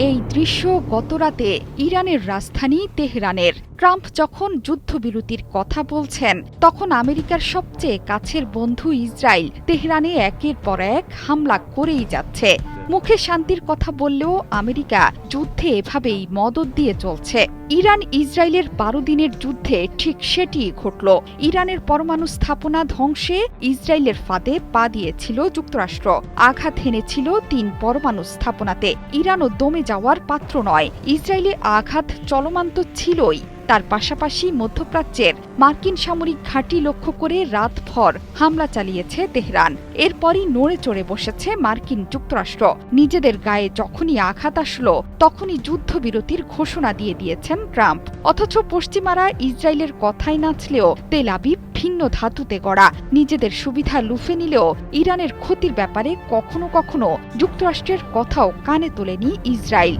এই দৃশ্য গতরাতে ইরানের রাজধানী তেহরানের। ট্রাম্প যখন যুদ্ধবিরতির কথা বলছেন, তখন আমেরিকার সবচেয়ে কাছের বন্ধু ইসরায়েল তেহরানে একের পর এক হামলা করেই যাচ্ছে। মুখে শান্তির কথা বললেও আমেরিকা যুদ্ধে এভাবেই মদদ দিয়ে চলছে। ইরান ইসরায়েলের ১২ দিনের যুদ্ধে ঠিক সেটিই ঘটল। ইরানের পরমাণু স্থাপনা ধ্বংসে ইসরায়েলের ফাঁদে পা দিয়েছিল যুক্তরাষ্ট্র। আঘাত হেনেছিল ৩ পরমাণু স্থাপনাতে। ইরানও দমে যাওয়ার পাত্র নয়। ইসরায়েলে আঘাত চলমান তো ছিলই, তার পাশাপাশি মধ্যপ্রাচ্যের মার্কিন সামরিক ঘাঁটি লক্ষ্য করে রাতভর হামলা চালিয়েছে তেহরান। এরপরই নড়ে চড়ে বসেছে মার্কিন যুক্তরাষ্ট্র। নিজেদের গায়ে যখনই আঘাত আসলো, তখনই যুদ্ধবিরতির ঘোষণা দিয়ে দিয়েছেন ট্রাম্প। অথচ পশ্চিমারা ইসরায়েলের কথায় নাচলেও তেল আবিব ভিন্ন ধাতুতে গড়া। নিজেদের সুবিধা লুফে নিলেও ইরানের ক্ষতির ব্যাপারে কখনো কখনো যুক্তরাষ্ট্রের কথাও কানে তোলেনি ইসরায়েল।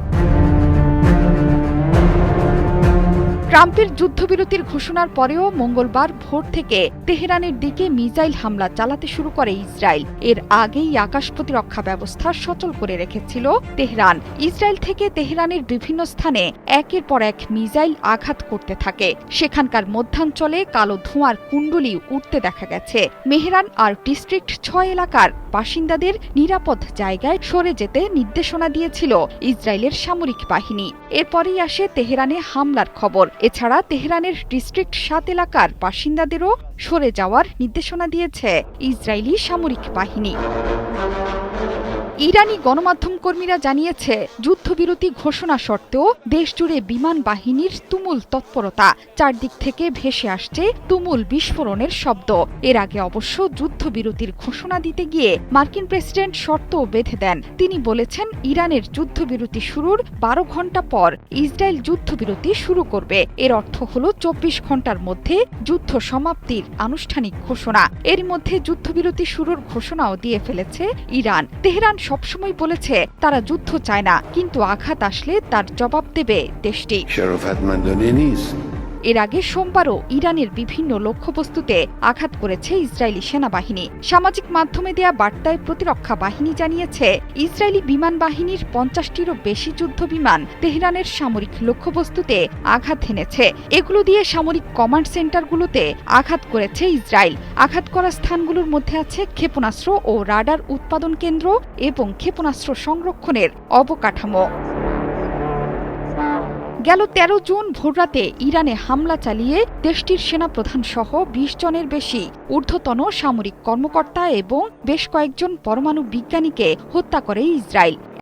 ট্রাম্পের যুদ্ধবিরতির ঘোষণার পরেও মঙ্গলবার ভোর থেকে তেহরানের দিকে মিসাইল হামলা চালাতে শুরু করে ইসরায়েল। এর আগেই আকাশ প্রতিরক্ষা ব্যবস্থা সচল করে রেখেছিল তেহরান। ইসরায়েল থেকে তেহরানের বিভিন্ন স্থানে একের পর এক মিসাইল আঘাত করতে থাকে। সেখানকার মধ্যাঞ্চলে কালো ধোঁয়ার কুণ্ডলী উঠতে দেখা গেছে। মেহরান আর ডিস্ট্রিক্ট ৬ এলাকার বাসিন্দাদের নিরাপদ জায়গায় সরে যেতে নির্দেশনা দিয়েছিল ইসরায়েলের সামরিক বাহিনী। এরপরই আসে তেহরানে হামলার খবর। এছাড়া তেহরানের ডিস্ট্রিক্ট ৭ এলাকার বাসিন্দাদেরও সরে যাওয়ার নির্দেশনা দিয়েছে ইসরায়েলি সামরিক বাহিনী। ইরানি গণমাধ্যম কর্মীরা জানিয়েছে, যুদ্ধবিরতি ঘোষণা সত্ত্বেও দেশজুড়ে বিমান বাহিনীর তুমুল তৎপরতা। চারদিক থেকে ভেসে আসছে তুমুল বিস্ফোরণের শব্দ। এর আগে অবশ্য যুদ্ধবিরতির ঘোষণা দিতে গিয়ে মার্কিন প্রেসিডেন্ট শর্তও বেঁধে দেন। তিনি বলেছেন, ইরানের যুদ্ধবিরতি শুরুর ১২ ঘণ্টা পর ইসরায়েল যুদ্ধবিরতি শুরু করবে। এর অর্থ হল ২৪ ঘণ্টার মধ্যে যুদ্ধ সমাপ্তির আনুষ্ঠানিক ঘোষণা। এর মধ্যে যুদ্ধবিরতি শুরুর ঘোষণাও দিয়ে ফেলেছে ইরান। তেহরান সবসময় বলেছে, তারা যুদ্ধ চায় না, কিন্তু আঘাত আসলে তার জবাব দেবে দেশটি। এর আগে সোমবারও ইরানের বিভিন্ন লক্ষ্যবস্তুতে আঘাত করেছে ইসরায়েলি সেনাবাহিনী। সামাজিক মাধ্যমে দেয়া বার্তায় প্রতিরক্ষা বাহিনী জানিয়েছে, ইসরায়েলি বিমান বাহিনীর ৫০টিরও বেশি যুদ্ধ বিমান তেহরানের সামরিক লক্ষ্যবস্তুতে আঘাত হেনেছে। এগুলো দিয়ে সামরিক কমান্ড সেন্টারগুলোতে আঘাত করেছে ইসরায়েল। আঘাত করা স্থানগুলোর মধ্যে আছে ক্ষেপণাস্ত্র ও রাডার উৎপাদন কেন্দ্র এবং ক্ষেপণাস্ত্র সংরক্ষণের অবকাঠামো। গেল ১৩ জুন ভোররাতে ইরানে হামলা চালিয়ে দেশটির সেনাপ্রধান সহ ২০ জনের বেশি ঊর্ধ্বতন সামরিক কর্মকর্তা এবং বেশ কয়েকজন পরমাণু বিজ্ঞানীকে হত্যা করে ইসরায়েল।